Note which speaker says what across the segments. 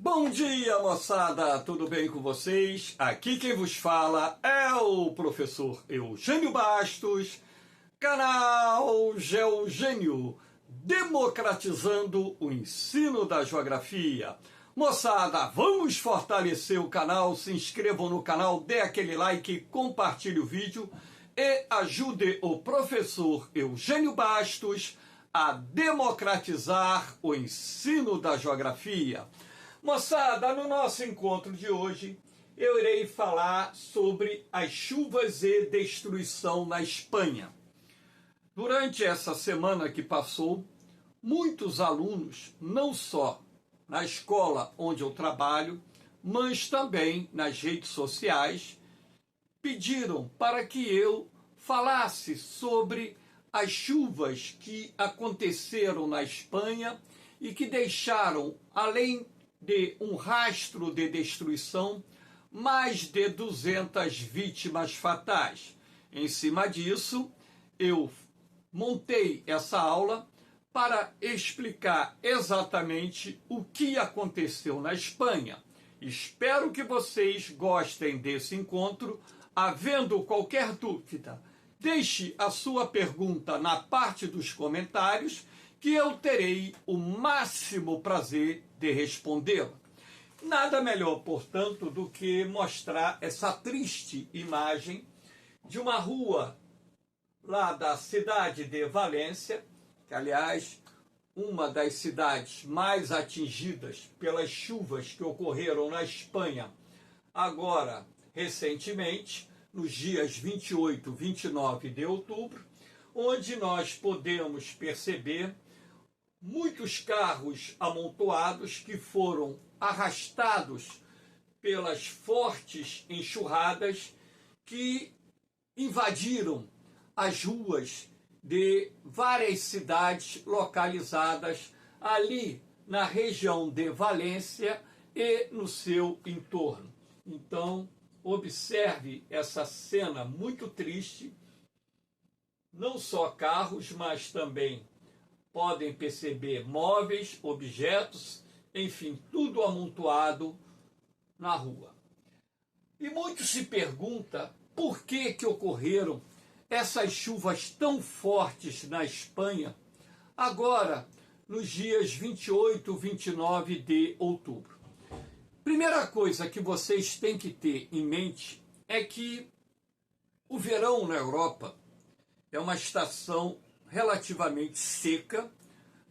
Speaker 1: Bom dia, moçada! Tudo bem com vocês? Aqui quem vos fala é o professor Eugênio Bastos, canal Geogênio, democratizando o ensino da geografia. Moçada, vamos fortalecer o canal, se inscrevam no canal, dê aquele like, compartilhe o vídeo e ajude o professor Eugênio Bastos a democratizar o ensino da geografia. Moçada, no nosso encontro de hoje, eu irei falar sobre as chuvas e destruição na Espanha. Durante essa semana que passou, muitos alunos, não só na escola onde eu trabalho, mas também nas redes sociais, pediram para que eu falasse sobre as chuvas que aconteceram na Espanha e que deixaram, além de um rastro de destruição, mais de 200 vítimas fatais. Em cima disso, eu montei essa aula para explicar exatamente o que aconteceu na Espanha. Espero que vocês gostem desse encontro. Havendo qualquer dúvida, deixe a sua pergunta na parte dos comentários, que eu terei o máximo prazer de respondê-la. Nada melhor, portanto, do que mostrar essa triste imagem de uma rua lá da cidade de Valência, que, aliás, uma das cidades mais atingidas pelas chuvas que ocorreram na Espanha agora, recentemente, nos dias 28 e 29 de outubro, onde nós podemos perceber muitos carros amontoados que foram arrastados pelas fortes enxurradas que invadiram as ruas de várias cidades localizadas ali na região de Valência e no seu entorno. Então, observe essa cena muito triste. Não só carros, mas também podem perceber móveis, objetos, enfim, tudo amontoado na rua. E muito se pergunta por que ocorreram essas chuvas tão fortes na Espanha, agora nos dias 28 e 29 de outubro. Primeira coisa que vocês têm que ter em mente é que o verão na Europa é uma estação relativamente seca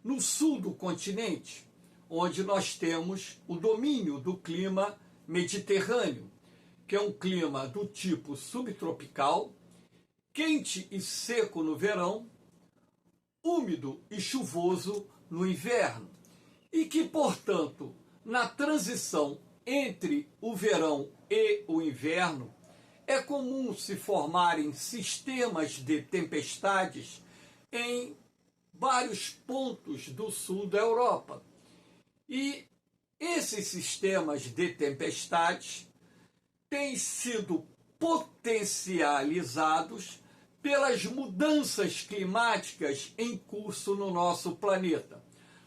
Speaker 1: no sul do continente, onde nós temos o domínio do clima mediterrâneo, que é um clima do tipo subtropical, quente e seco no verão, úmido e chuvoso no inverno, e que, portanto, na transição entre o verão e o inverno, é comum se formarem sistemas de tempestades em vários pontos do sul da Europa. E esses sistemas de tempestades têm sido potencializados pelas mudanças climáticas em curso no nosso planeta.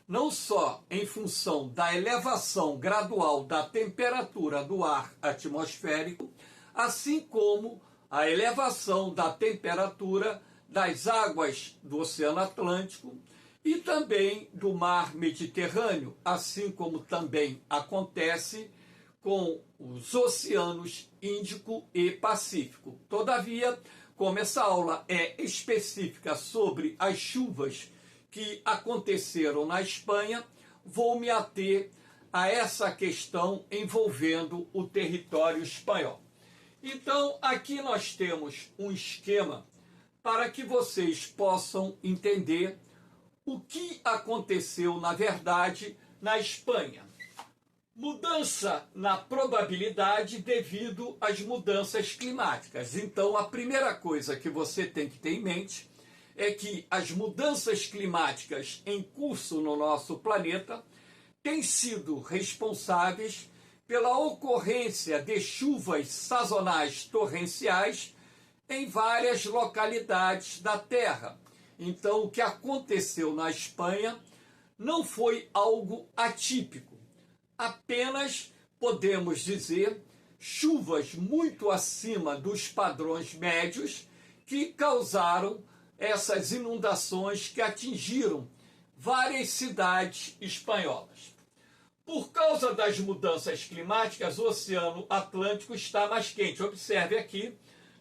Speaker 1: Não só em função da elevação gradual da temperatura do ar atmosférico, assim como a elevação da temperatura das águas do Oceano Atlântico e também do Mar Mediterrâneo, assim como também acontece com os oceanos Índico e Pacífico. Todavia, como essa aula é específica sobre as chuvas que aconteceram na Espanha, vou me ater a essa questão envolvendo o território espanhol. Então, aqui nós temos um esquema para que vocês possam entender o que aconteceu, na verdade, na Espanha. Mudança na probabilidade devido às mudanças climáticas. Então, a primeira coisa que você tem que ter em mente é que as mudanças climáticas em curso no nosso planeta têm sido responsáveis pela ocorrência de chuvas sazonais torrenciais em várias localidades da Terra. Então, o que aconteceu na Espanha não foi algo atípico. apenas, podemos dizer, chuvas muito acima dos padrões médios que causaram essas inundações que atingiram várias cidades espanholas. Por causa das mudanças climáticas, o Oceano Atlântico está mais quente. Observe aqui,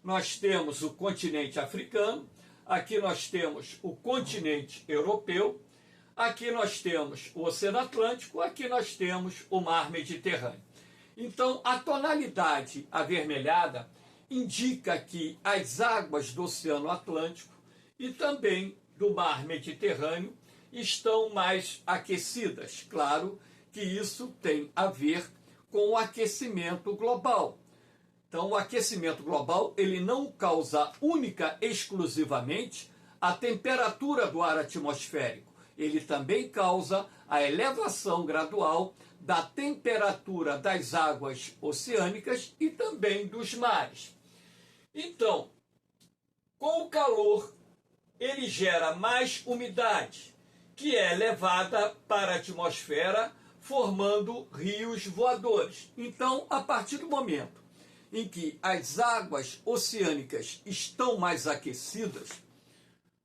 Speaker 1: nós temos o continente africano, aqui nós temos o continente europeu, aqui nós temos o Oceano Atlântico, aqui nós temos o Mar Mediterrâneo. Então, a tonalidade avermelhada indica que as águas do Oceano Atlântico e também do Mar Mediterrâneo estão mais aquecidas. Claro que isso tem a ver com o aquecimento global. Então, o aquecimento global ele não causa exclusivamente a temperatura do ar atmosférico. Ele também causa a elevação gradual da temperatura das águas oceânicas e também dos mares. Então, com o calor, ele gera mais umidade, que é levada para a atmosfera, formando rios voadores. Então, a partir do momento em que as águas oceânicas estão mais aquecidas,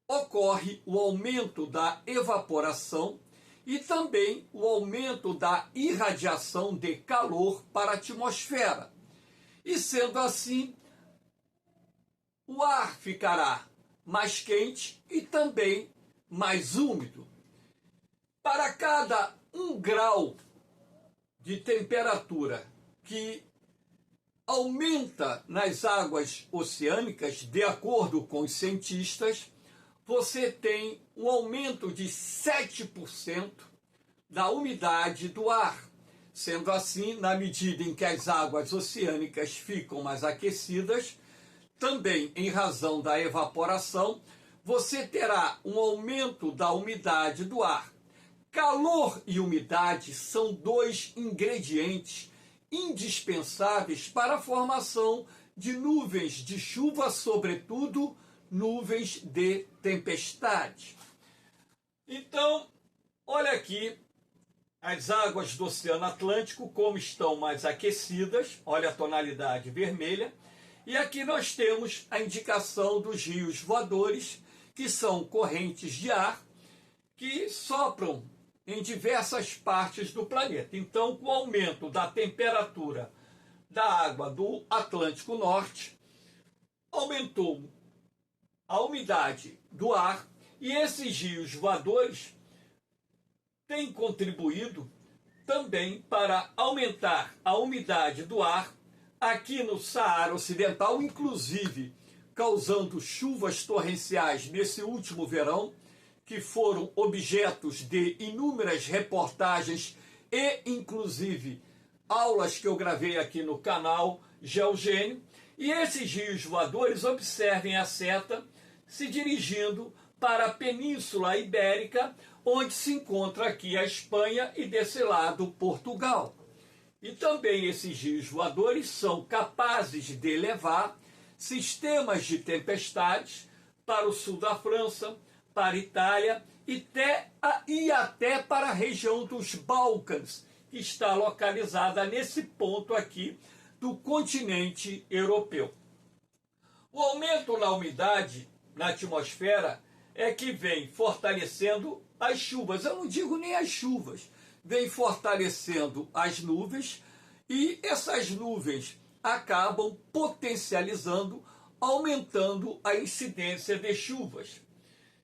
Speaker 1: ocorre o aumento da evaporação e também o aumento da irradiação de calor para a atmosfera. E sendo assim, o ar ficará mais quente e também mais úmido. Para cada 1 grau de temperatura que aumenta nas águas oceânicas, de acordo com os cientistas, você tem um aumento de 7% da umidade do ar. Sendo assim, na medida em que as águas oceânicas ficam mais aquecidas, também em razão da evaporação, você terá um aumento da umidade do ar. Calor e umidade são 2 ingredientes indispensáveis para a formação de nuvens de chuva, sobretudo nuvens de tempestade. Então, olha aqui as águas do Oceano Atlântico como estão mais aquecidas, olha a tonalidade vermelha, e aqui nós temos a indicação dos rios voadores, que são correntes de ar que sopram em diversas partes do planeta. Então, com o aumento da temperatura da água do Atlântico Norte, aumentou a umidade do ar e esses rios voadores têm contribuído também para aumentar a umidade do ar aqui no Saara Ocidental, inclusive causando chuvas torrenciais nesse último verão, que foram objetos de inúmeras reportagens e, inclusive, aulas que eu gravei aqui no canal Geogênio. E esses rios voadores, observem a seta se dirigindo para a Península Ibérica, onde se encontra aqui a Espanha e desse lado Portugal. E também esses rios voadores são capazes de levar sistemas de tempestades para o sul da França, para a Itália e até para a região dos Balcãs, que está localizada nesse ponto aqui do continente europeu. O aumento na umidade na atmosfera é que vem fortalecendo as chuvas. Eu não digo nem as chuvas, vem fortalecendo as nuvens e essas nuvens acabam potencializando, aumentando a incidência de chuvas,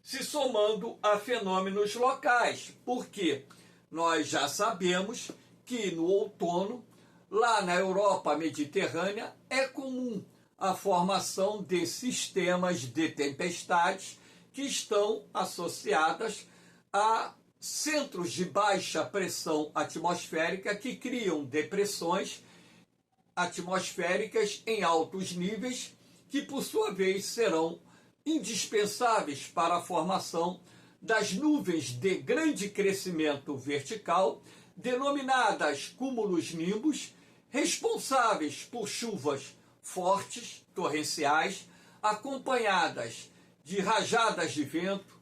Speaker 1: se somando a fenômenos locais, porque nós já sabemos que no outono, lá na Europa mediterrânea, é comum a formação de sistemas de tempestades que estão associadas a centros de baixa pressão atmosférica que criam depressões atmosféricas em altos níveis, que por sua vez serão indispensáveis para a formação das nuvens de grande crescimento vertical, denominadas cúmulos-nimbus, responsáveis por chuvas fortes, torrenciais, acompanhadas de rajadas de vento,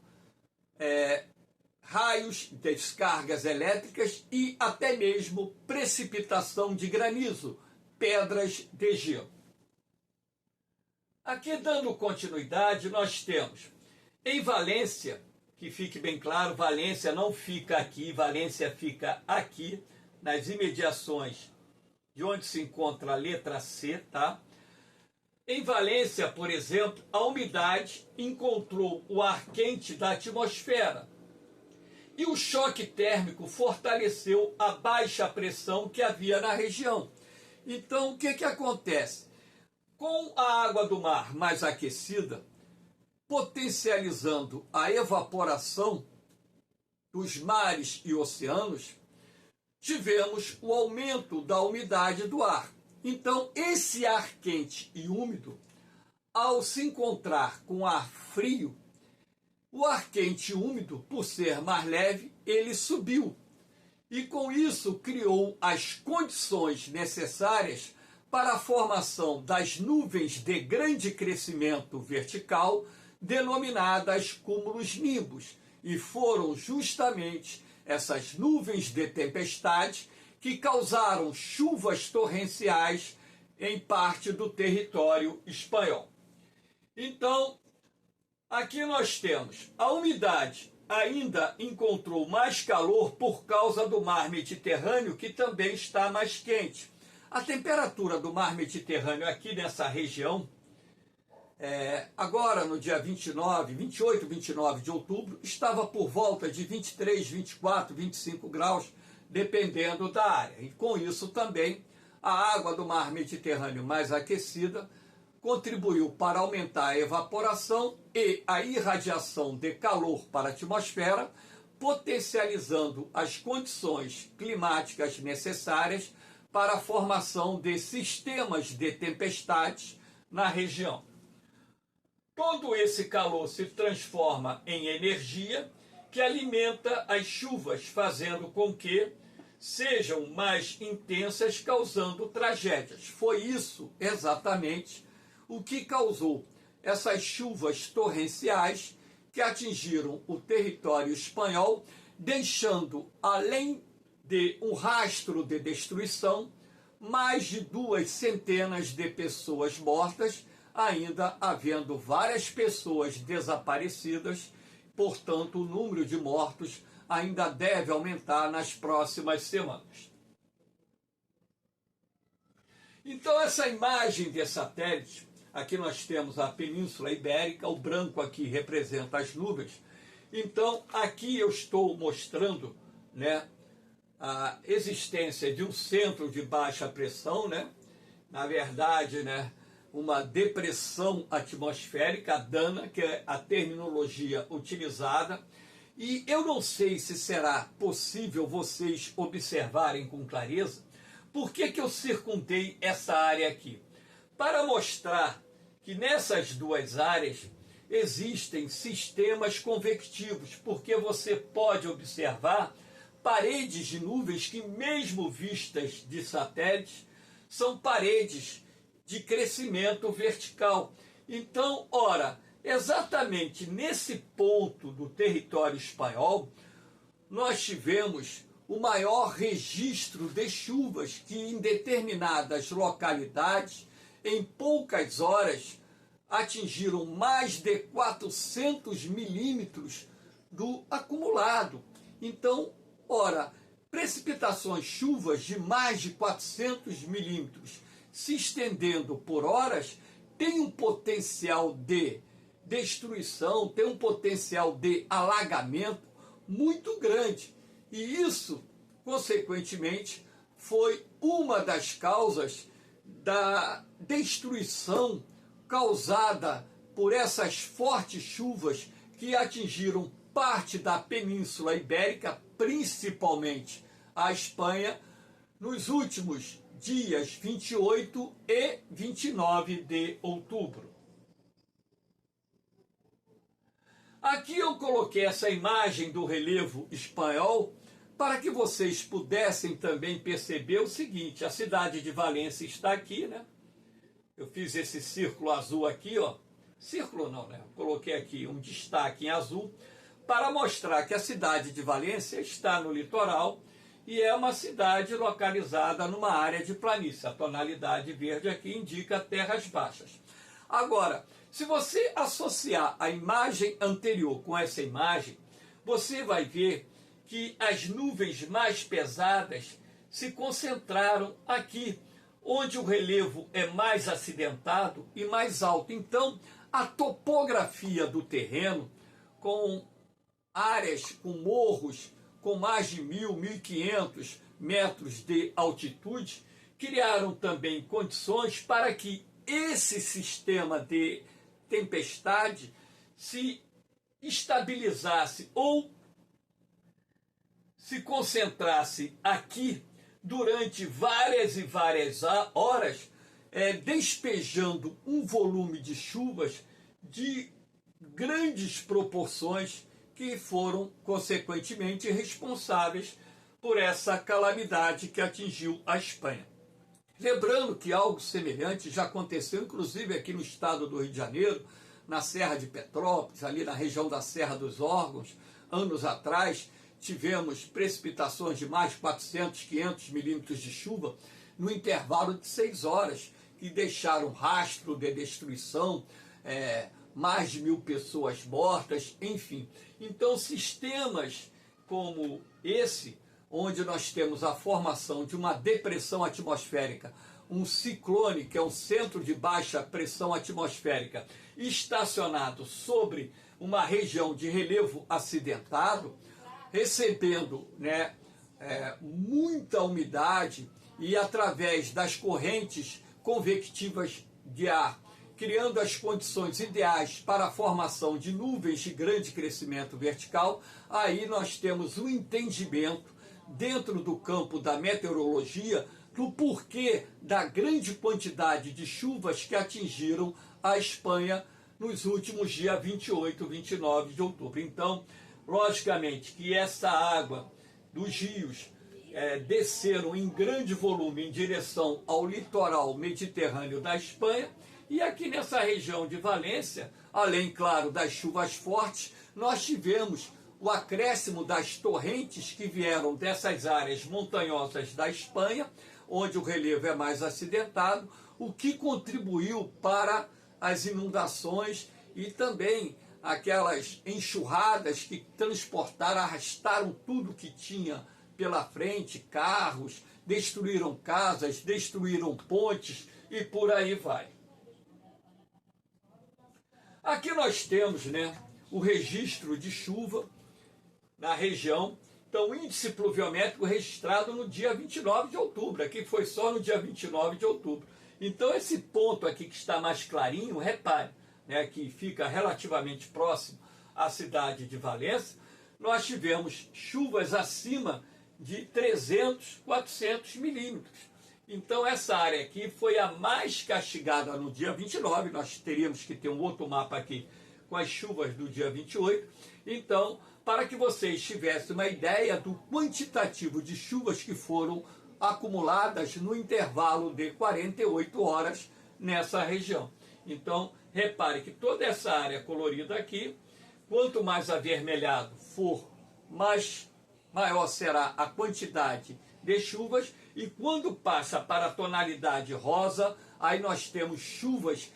Speaker 1: raios, descargas elétricas e até mesmo precipitação de granizo, pedras de gelo. Aqui, dando continuidade, nós temos em Valência, que fique bem claro, Valência não fica aqui, Valência fica aqui, nas imediações de onde se encontra a letra C, tá? Em Valência, por exemplo, a umidade encontrou o ar quente da atmosfera e o choque térmico fortaleceu a baixa pressão que havia na região. Então, o que acontece? Com a água do mar mais aquecida, potencializando a evaporação dos mares e oceanos, tivemos o aumento da umidade do ar. Então, esse ar quente e úmido, ao se encontrar com ar frio, o ar quente e úmido, por ser mais leve, ele subiu. E com isso criou as condições necessárias para a formação das nuvens de grande crescimento vertical, denominadas cúmulos-nimbos. E foram justamente essas nuvens de tempestade que causaram chuvas torrenciais em parte do território espanhol. Então, aqui nós temos a umidade ainda encontrou mais calor por causa do mar Mediterrâneo, que também está mais quente. A temperatura do mar Mediterrâneo aqui nessa região, agora no dia 28, 29 de outubro, estava por volta de 23, 24, 25 graus, dependendo da área. E com isso também a água do mar Mediterrâneo mais aquecida contribuiu para aumentar a evaporação e a irradiação de calor para a atmosfera, potencializando as condições climáticas necessárias para a formação de sistemas de tempestades na região. Todo esse calor se transforma em energia que alimenta as chuvas, fazendo com que sejam mais intensas, causando tragédias. Foi isso exatamente o que causou essas chuvas torrenciais que atingiram o território espanhol, deixando, além de um rastro de destruição, mais de 2 centenas de pessoas mortas, ainda havendo várias pessoas desaparecidas. Portanto, o número de mortos ainda deve aumentar nas próximas semanas. Então, essa imagem de satélite, aqui nós temos a Península Ibérica, o branco aqui representa as nuvens. Então, aqui eu estou mostrando, né, a existência de um centro de baixa pressão, né? Na verdade, né, uma depressão atmosférica, a DANA, que é a terminologia utilizada. E eu não sei se será possível vocês observarem com clareza por que eu circundei essa área aqui. Para mostrar que nessas duas áreas existem sistemas convectivos, porque você pode observar paredes de nuvens que, mesmo vistas de satélites, são paredes de crescimento vertical. Então, ora, exatamente nesse ponto do território espanhol, nós tivemos o maior registro de chuvas que, em determinadas localidades, em poucas horas, atingiram mais de 400 milímetros do acumulado. Então, ora, precipitações, chuvas de mais de 400 milímetros se estendendo por horas, tem um potencial de destruição, tem um potencial de alagamento muito grande. E isso, consequentemente, foi uma das causas da destruição causada por essas fortes chuvas que atingiram parte da Península Ibérica, principalmente a Espanha, nos últimos dias 28 e 29 de outubro. Aqui eu coloquei essa imagem do relevo espanhol para que vocês pudessem também perceber o seguinte: a cidade de Valência está aqui, né? Eu fiz esse círculo azul aqui, ó. Círculo não, né? Eu coloquei aqui um destaque em azul para mostrar que a cidade de Valência está no litoral e é uma cidade localizada numa área de planície. A tonalidade verde aqui indica terras baixas. Agora, se você associar a imagem anterior com essa imagem, você vai ver que as nuvens mais pesadas se concentraram aqui, onde o relevo é mais acidentado e mais alto. Então, a topografia do terreno, com áreas, com morros, com mais de 1.500 metros de altitude, criaram também condições para que esse sistema de tempestade se estabilizasse ou se concentrasse aqui durante várias e várias horas, despejando um volume de chuvas de grandes proporções que foram, consequentemente, responsáveis por essa calamidade que atingiu a Espanha. Lembrando que algo semelhante já aconteceu, inclusive aqui no estado do Rio de Janeiro, na Serra de Petrópolis, ali na região da Serra dos Órgãos, anos atrás, tivemos precipitações de mais de 400, 500 milímetros de chuva no intervalo de 6 horas, que deixaram rastro de destruição, mais de 1.000 pessoas mortas, enfim. Então, sistemas como esse, onde nós temos a formação de uma depressão atmosférica, um ciclone, que é um centro de baixa pressão atmosférica, estacionado sobre uma região de relevo acidentado, recebendo muita umidade e através das correntes convectivas de ar, criando as condições ideais para a formação de nuvens de grande crescimento vertical, aí nós temos o entendimento dentro do campo da meteorologia do porquê da grande quantidade de chuvas que atingiram a Espanha nos últimos dias 28 e 29 de outubro. Então, logicamente que essa água dos rios desceram em grande volume em direção ao litoral mediterrâneo da Espanha, e aqui nessa região de Valência, além, claro, das chuvas fortes, nós tivemos o acréscimo das torrentes que vieram dessas áreas montanhosas da Espanha, onde o relevo é mais acidentado, o que contribuiu para as inundações e também aquelas enxurradas que transportaram, arrastaram tudo que tinha pela frente, carros, destruíram casas, destruíram pontes e por aí vai. Aqui nós temos o registro de chuva na região. Então, o índice pluviométrico registrado no dia 29 de outubro. Aqui foi só no dia 29 de outubro. Então, esse ponto aqui que está mais clarinho, repare, que fica relativamente próximo à cidade de Valência, nós tivemos chuvas acima de 300, 400 milímetros. Então, essa área aqui foi a mais castigada no dia 29. Nós teríamos que ter um outro mapa aqui com as chuvas do dia 28. Então, para que vocês tivessem uma ideia do quantitativo de chuvas que foram acumuladas no intervalo de 48 horas nessa região. Então, repare que toda essa área colorida aqui, quanto mais avermelhado for, maior será a quantidade de chuvas, e quando passa para a tonalidade rosa, aí nós temos chuvas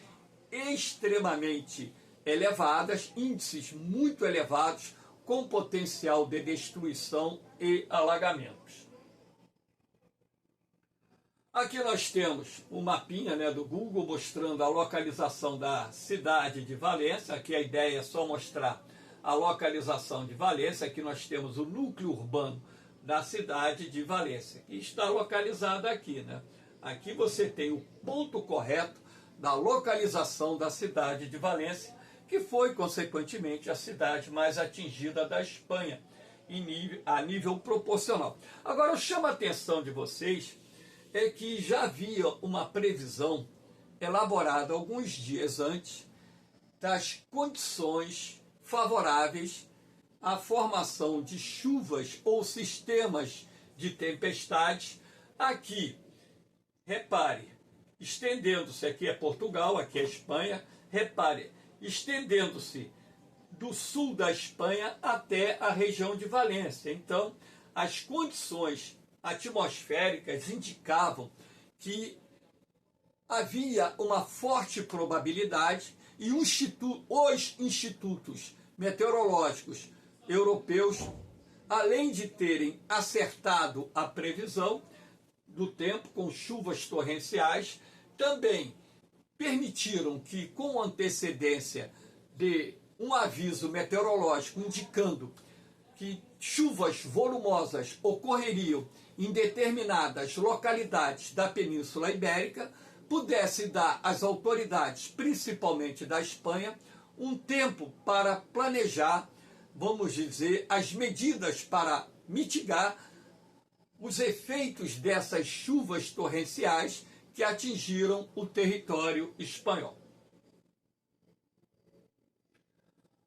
Speaker 1: extremamente elevadas, índices muito elevados, com potencial de destruição e alagamentos. Aqui nós temos um mapinha do Google mostrando a localização da cidade de Valência. Aqui a ideia é só mostrar a localização de Valência. Aqui nós temos o núcleo urbano da cidade de Valência, que está localizada aqui. Aqui você tem o ponto correto da localização da cidade de Valência, que foi, consequentemente, a cidade mais atingida da Espanha, a nível proporcional. Agora, eu chamo a atenção de vocês que já havia uma previsão elaborada alguns dias antes das condições favoráveis à formação de chuvas ou sistemas de tempestades aqui. Repare, estendendo-se, aqui é Portugal, aqui é Espanha, repare, estendendo-se do sul da Espanha até a região de Valência. Então, as condições atmosféricas indicavam que havia uma forte probabilidade e os institutos meteorológicos europeus, além de terem acertado a previsão do tempo com chuvas torrenciais, também permitiram que, com antecedência de um aviso meteorológico indicando que chuvas volumosas ocorreriam em determinadas localidades da Península Ibérica, pudesse dar às autoridades, principalmente da Espanha, um tempo para planejar, vamos dizer, as medidas para mitigar os efeitos dessas chuvas torrenciais que atingiram o território espanhol.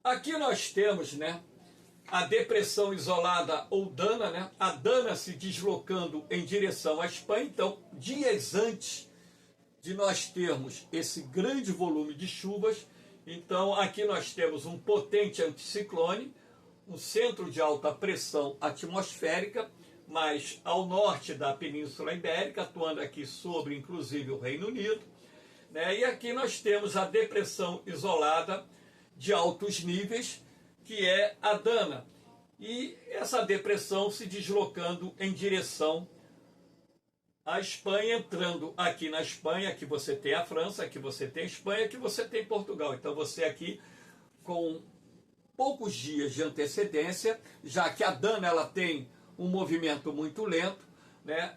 Speaker 1: Aqui nós temos, a depressão isolada ou Dana, a Dana se deslocando em direção à Espanha. Então, dias antes de nós termos esse grande volume de chuvas, então aqui nós temos um potente anticiclone, um centro de alta pressão atmosférica, mas ao norte da Península Ibérica, atuando aqui sobre, inclusive, o Reino Unido. E aqui nós temos a depressão isolada de altos níveis, que é a Dana. E essa depressão se deslocando em direção à Espanha, entrando aqui na Espanha, aqui você tem a França, aqui você tem a Espanha, aqui você tem Portugal. Então você aqui, com poucos dias de antecedência, já que a Dana ela tem um movimento muito lento,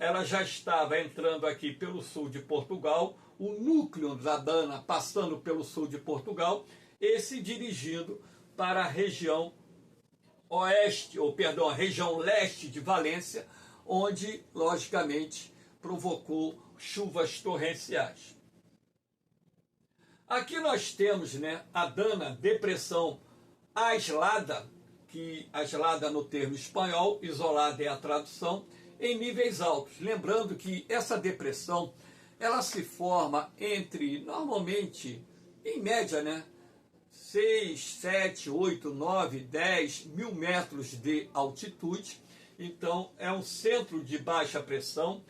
Speaker 1: ela já estava entrando aqui pelo sul de Portugal, o núcleo da Dana passando pelo sul de Portugal e se dirigindo para a região a região leste de Valência, onde, logicamente, provocou chuvas torrenciais. Aqui nós temos, a Dana, depressão aislada, que aislada no termo espanhol, isolada é a tradução, em níveis altos. Lembrando que essa depressão, ela se forma entre, normalmente, em média, 6, 7, 8, 9, 10 mil metros de altitude. Então, é um centro de baixa pressão,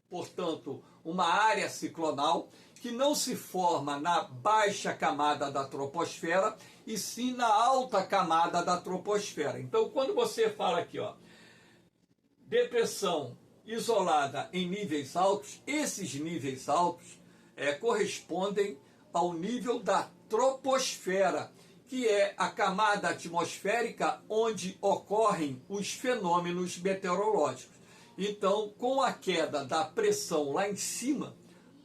Speaker 1: portanto, uma área ciclonal que não se forma na baixa camada da troposfera, e sim na alta camada da troposfera. Então, quando você fala aqui, depressão isolada em níveis altos, esses níveis altos correspondem ao nível da troposfera, que é a camada atmosférica onde ocorrem os fenômenos meteorológicos. Então, com a queda da pressão lá em cima,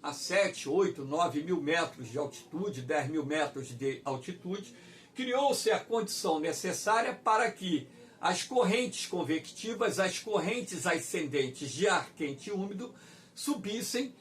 Speaker 1: a 7, 8, 9 mil metros de altitude, 10 mil metros de altitude, criou-se a condição necessária para que as correntes convectivas, as correntes ascendentes de ar quente e úmido subissem,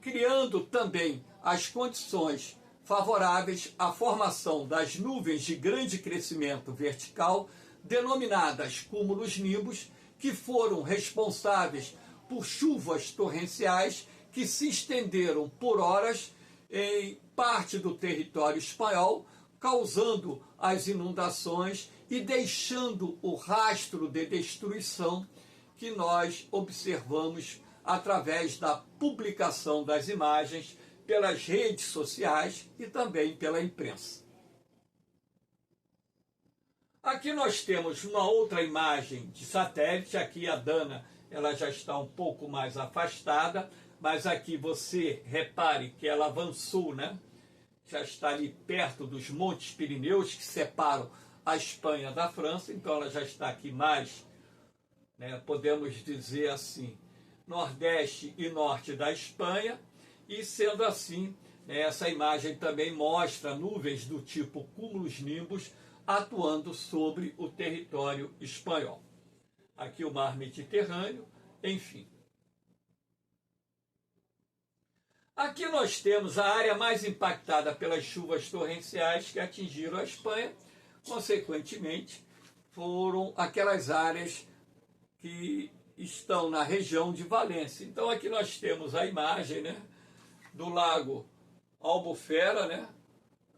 Speaker 1: criando também as condições favoráveis à formação das nuvens de grande crescimento vertical, denominadas cúmulos-nimbus, que foram responsáveis por chuvas torrenciais que se estenderam por horas em parte do território espanhol, causando as inundações e deixando o rastro de destruição que nós observamos através da publicação das imagens pelas redes sociais e também pela imprensa. Aqui nós temos uma outra imagem de satélite. Aqui a Dana ela já está um pouco mais afastada, mas aqui você repare que ela avançou, já está ali perto dos Montes Pirineus, que separam a Espanha da França. Então ela já está aqui mais, podemos dizer assim, nordeste e norte da Espanha. E sendo assim, essa imagem também mostra nuvens do tipo cúmulos-nimbus atuando sobre o território espanhol. Aqui o mar Mediterrâneo, enfim. Aqui nós temos a área mais impactada pelas chuvas torrenciais que atingiram a Espanha. Consequentemente, foram aquelas áreas que estão na região de Valência. Então aqui nós temos a imagem, do lago Albufera,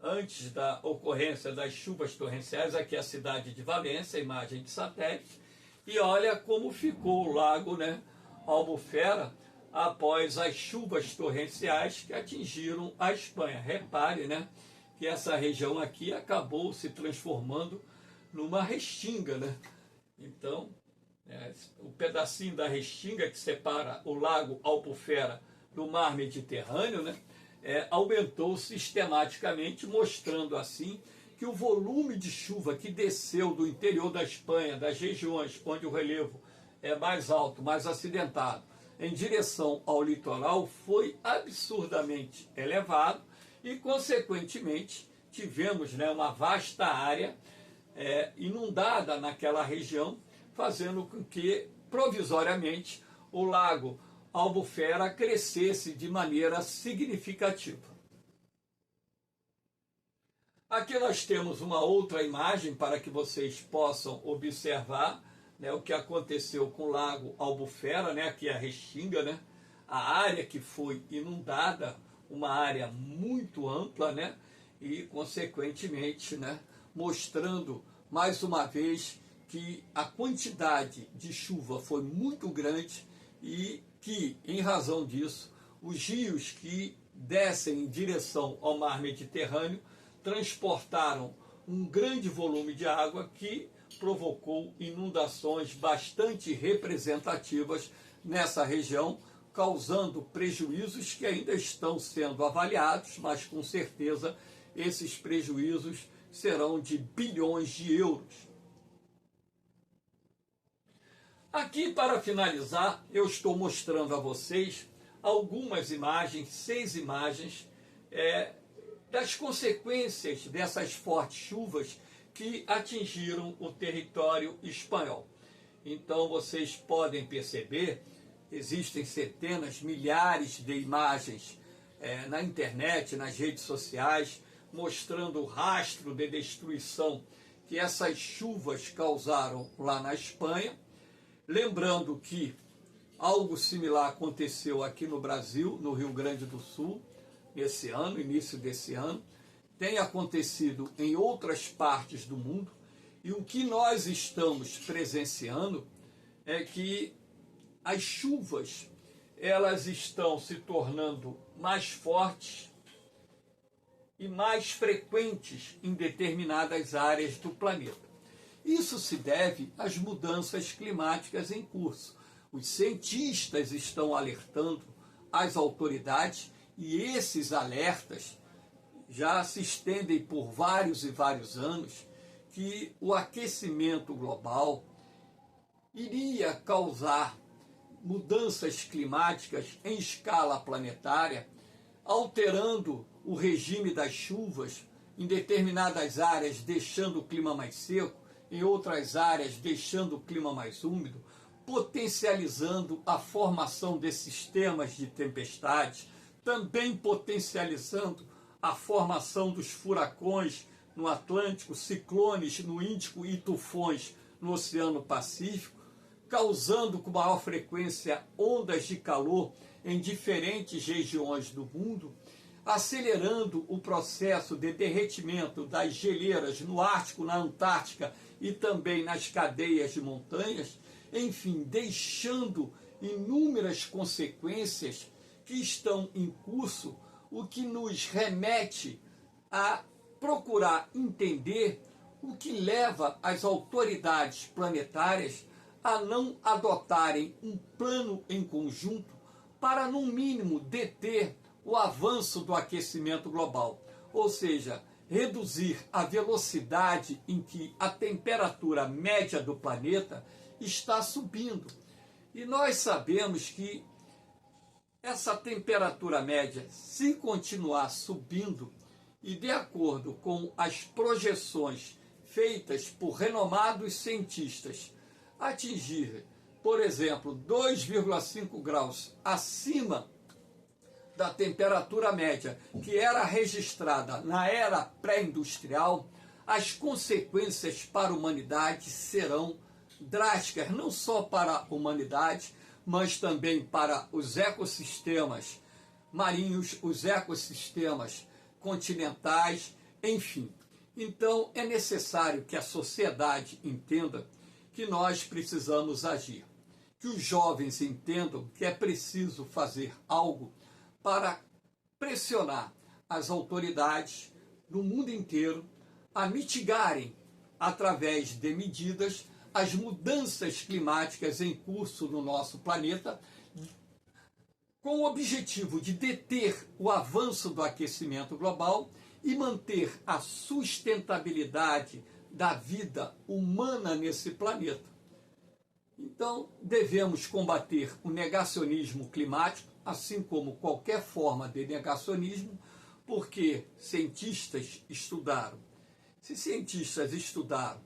Speaker 1: antes da ocorrência das chuvas torrenciais. Aqui é a cidade de Valência, imagem de satélite, e olha como ficou o lago, né, Albufera, após as chuvas torrenciais que atingiram a Espanha. Repare, né, que essa região aqui acabou se transformando numa restinga, né? Então, o pedacinho da restinga que separa o lago Albufera do mar Mediterrâneo, né, aumentou sistematicamente, mostrando assim que o volume de chuva que desceu do interior da Espanha, das regiões onde o relevo é mais alto, mais acidentado, em direção ao litoral, foi absurdamente elevado e, consequentemente, tivemos, né, uma vasta área inundada naquela região, fazendo com que, provisoriamente, o lago Albufera crescesse de maneira significativa. Aqui nós temos uma outra imagem para que vocês possam observar, né, o que aconteceu com o lago Albufera, né, aqui é a restinga, né, a área que foi inundada, uma área muito ampla, né, e consequentemente, né, mostrando mais uma vez que a quantidade de chuva foi muito grande e que, em razão disso, os rios que descem em direção ao mar Mediterrâneo transportaram um grande volume de água que provocou inundações bastante representativas nessa região, causando prejuízos que ainda estão sendo avaliados, mas com certeza esses prejuízos serão de bilhões de euros. Aqui, para finalizar, eu estou mostrando a vocês algumas imagens, 6 imagens, das consequências dessas fortes chuvas que atingiram o território espanhol. Então, vocês podem perceber, existem centenas, milhares de imagens na internet, nas redes sociais, mostrando o rastro de destruição que essas chuvas causaram lá na Espanha. Lembrando que algo similar aconteceu aqui no Brasil, no Rio Grande do Sul, esse ano, início desse ano, tem acontecido em outras partes do mundo, e o que nós estamos presenciando é que as chuvas, elas estão se tornando mais fortes e mais frequentes em determinadas áreas do planeta. Isso se deve às mudanças climáticas em curso. Os cientistas estão alertando as autoridades e esses alertas já se estendem por vários e vários anos, que o aquecimento global iria causar mudanças climáticas em escala planetária, alterando o regime das chuvas em determinadas áreas, deixando o clima mais seco, em outras áreas deixando o clima mais úmido, potencializando a formação de sistemas de tempestades, também potencializando a formação dos furacões no Atlântico, ciclones no Índico e tufões no Oceano Pacífico, causando com maior frequência ondas de calor em diferentes regiões do mundo, acelerando o processo de derretimento das geleiras no Ártico, na Antártica e também nas cadeias de montanhas, enfim, deixando inúmeras consequências que estão em curso, o que nos remete a procurar entender o que leva as autoridades planetárias a não adotarem um plano em conjunto para, no mínimo, deter o avanço do aquecimento global, ou seja, reduzir a velocidade em que a temperatura média do planeta está subindo. E nós sabemos que essa temperatura média, se continuar subindo, e de acordo com as projeções feitas por renomados cientistas, atingir, por exemplo, 2,5 graus acima da temperatura média que era registrada na era pré-industrial, as consequências para a humanidade serão drásticas, não só para a humanidade, mas também para os ecossistemas marinhos, os ecossistemas continentais enfim. Então, é necessário que a sociedade entenda que nós precisamos agir, que os jovens entendam que é preciso fazer algo para pressionar as autoridades do mundo inteiro a mitigarem, através de medidas, as mudanças climáticas em curso no nosso planeta, com o objetivo de deter o avanço do aquecimento global e manter a sustentabilidade da vida humana nesse planeta. Então, devemos combater o negacionismo climático, assim como qualquer forma de negacionismo, porque cientistas estudaram. Se cientistas estudaram,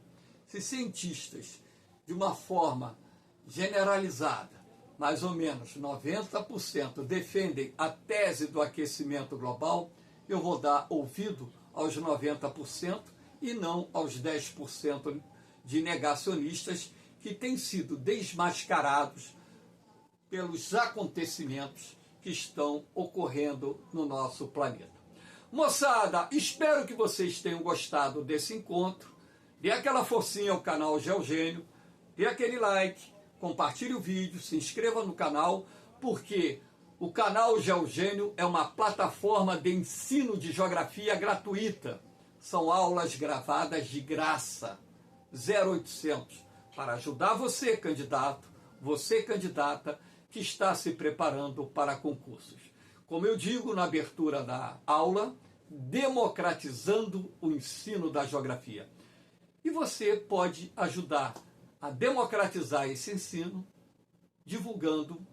Speaker 1: se cientistas, de uma forma generalizada, mais ou menos 90% defendem a tese do aquecimento global, eu vou dar ouvido aos 90% e não aos 10% de negacionistas que têm sido desmascarados pelos acontecimentos que estão ocorrendo no nosso planeta. Moçada, espero que vocês tenham gostado desse encontro. Dê aquela forcinha ao canal Geogênio, dê aquele like, compartilhe o vídeo, se inscreva no canal, porque o canal Geogênio é uma plataforma de ensino de geografia gratuita. São aulas gravadas de graça, 0800, para ajudar você, candidato, você, candidata, que está se preparando para concursos. Como eu digo na abertura da aula, democratizando o ensino da geografia. E você pode ajudar a democratizar esse ensino divulgando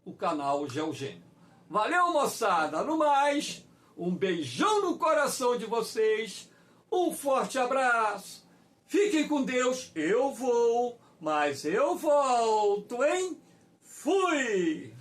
Speaker 1: o canal Geogênio. Valeu, moçada! No mais, um beijão no coração de vocês, um forte abraço, fiquem com Deus, eu vou, mas eu volto, hein? Fui!